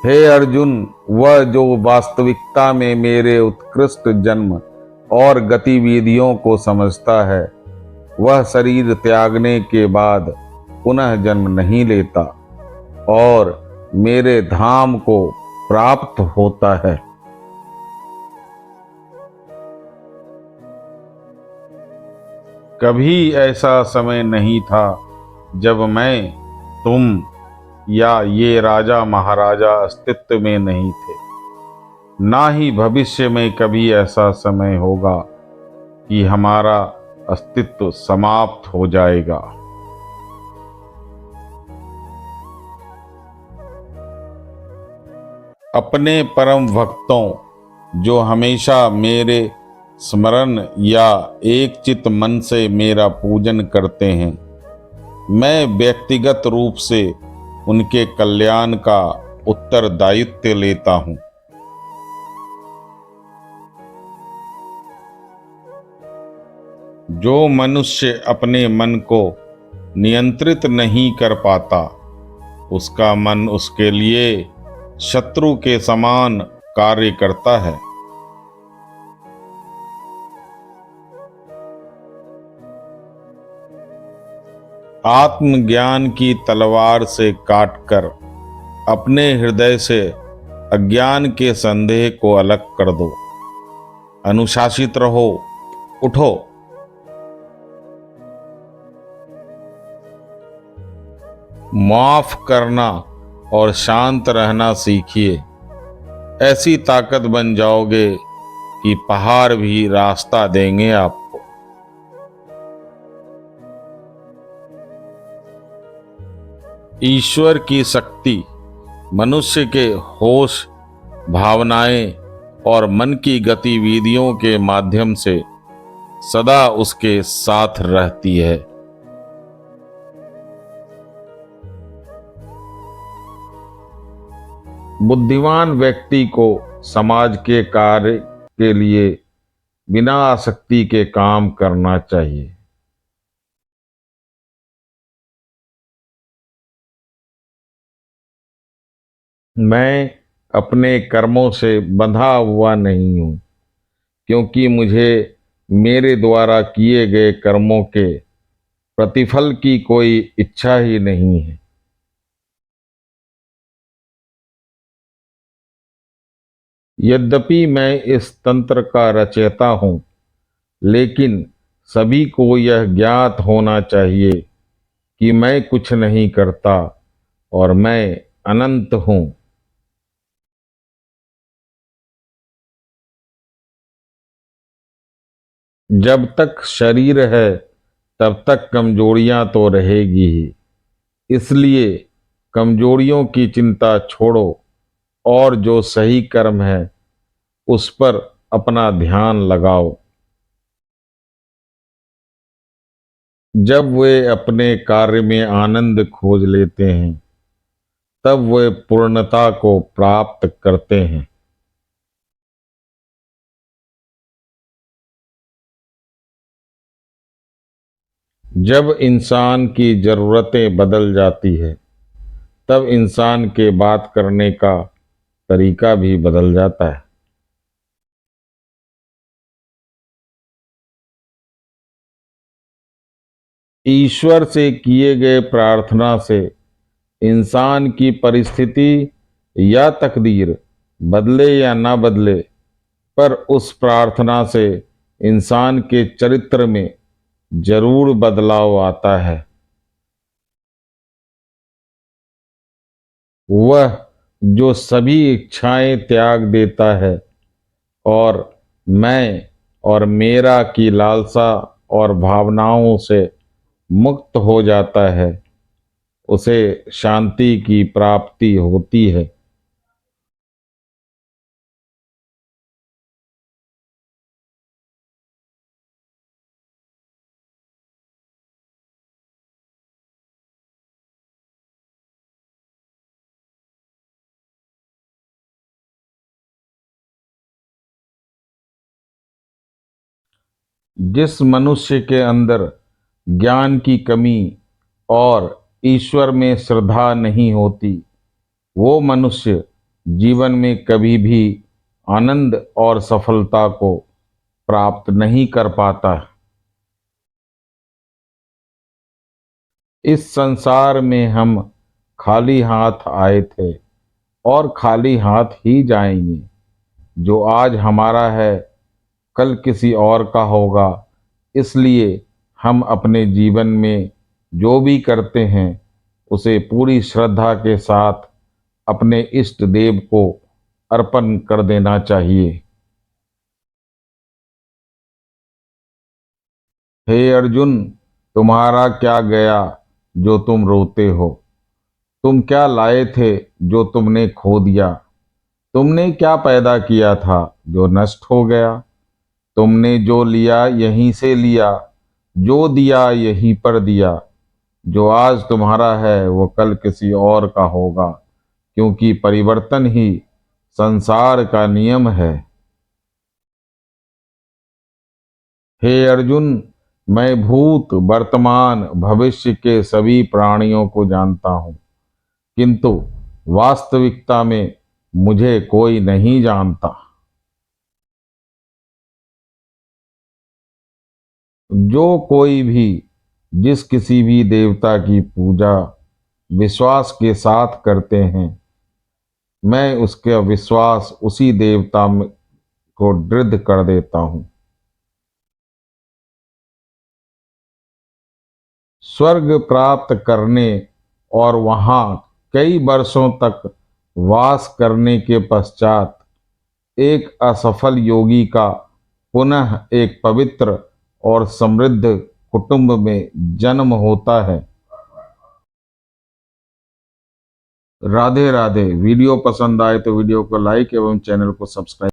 हे अर्जुन, वह जो वास्तविकता में मेरे उत्कृष्ट जन्म और गतिविधियों को समझता है, वह शरीर त्यागने के बाद पुनः जन्म नहीं लेता और मेरे धाम को प्राप्त होता है। कभी ऐसा समय नहीं था जब मैं, तुम या ये राजा महाराजा अस्तित्व में नहीं थे। ना ही भविष्य में कभी ऐसा समय होगा कि हमारा अस्तित्व समाप्त हो जाएगा। अपने परम भक्तों, जो हमेशा मेरे स्मरण या एक चित मन से मेरा पूजन करते हैं, मैं व्यक्तिगत रूप से उनके कल्याण का उत्तरदायित्व लेता हूँ। जो मनुष्य अपने मन को नियंत्रित नहीं कर पाता, उसका मन उसके लिए शत्रु के समान कार्य करता है। आत्मज्ञान की तलवार से काटकर अपने हृदय से अज्ञान के संदेह को अलग कर दो। अनुशासित रहो, उठो। माफ करना और शांत रहना सीखिए। ऐसी ताकत बन जाओगे कि पहाड़ भी रास्ता देंगे आपको। ईश्वर की शक्ति मनुष्य के होश, भावनाएं और मन की गतिविधियों के माध्यम से सदा उसके साथ रहती है। बुद्धिमान व्यक्ति को समाज के कार्य के लिए बिना आसक्ति के काम करना चाहिए। मैं अपने कर्मों से बंधा हुआ नहीं हूँ, क्योंकि मुझे मेरे द्वारा किए गए कर्मों के प्रतिफल की कोई इच्छा ही नहीं है। यद्यपि मैं इस तंत्र का रचयिता हूँ, लेकिन सभी को यह ज्ञात होना चाहिए कि मैं कुछ नहीं करता और मैं अनंत हूँ। जब तक शरीर है तब तक कमजोरियां तो रहेगी ही, इसलिए कमजोरियों की चिंता छोड़ो और जो सही कर्म है उस पर अपना ध्यान लगाओ। जब वे अपने कार्य में आनंद खोज लेते हैं, तब वे पूर्णता को प्राप्त करते हैं। जब इंसान की जरूरतें बदल जाती है, तब इंसान के बात करने का तरीका भी बदल जाता है। ईश्वर से किए गए प्रार्थना से इंसान की परिस्थिति या तकदीर बदले या ना बदले, पर उस प्रार्थना से इंसान के चरित्र में जरूर बदलाव आता है। वह जो सभी इच्छाएं त्याग देता है और मैं और मेरा की लालसा और भावनाओं से मुक्त हो जाता है, उसे शांति की प्राप्ति होती है। जिस मनुष्य के अंदर ज्ञान की कमी और ईश्वर में श्रद्धा नहीं होती, वो मनुष्य जीवन में कभी भी आनंद और सफलता को प्राप्त नहीं कर पाता। इस संसार में हम खाली हाथ आए थे और खाली हाथ ही जाएंगे। जो आज हमारा है कल किसी और का होगा। इसलिए हम अपने जीवन में जो भी करते हैं उसे पूरी श्रद्धा के साथ अपने इष्ट देव को अर्पण कर देना चाहिए। हे अर्जुन, तुम्हारा क्या गया जो तुम रोते हो? तुम क्या लाए थे जो तुमने खो दिया? तुमने क्या पैदा किया था जो नष्ट हो गया? तुमने जो लिया यहीं से लिया, जो दिया यहीं पर दिया। जो आज तुम्हारा है वो कल किसी और का होगा, क्योंकि परिवर्तन ही संसार का नियम है। हे अर्जुन, मैं भूत, वर्तमान, भविष्य के सभी प्राणियों को जानता हूँ, किंतु वास्तविकता में मुझे कोई नहीं जानता। जो कोई भी जिस किसी भी देवता की पूजा विश्वास के साथ करते हैं, मैं उसका विश्वास उसी देवता को दृढ़ कर देता हूँ। स्वर्ग प्राप्त करने और वहां कई वर्षों तक वास करने के पश्चात एक असफल योगी का पुनः एक पवित्र और समृद्ध कुटुंब में जन्म होता है। राधे राधे। वीडियो पसंद आए तो वीडियो को लाइक एवं चैनल को सब्सक्राइब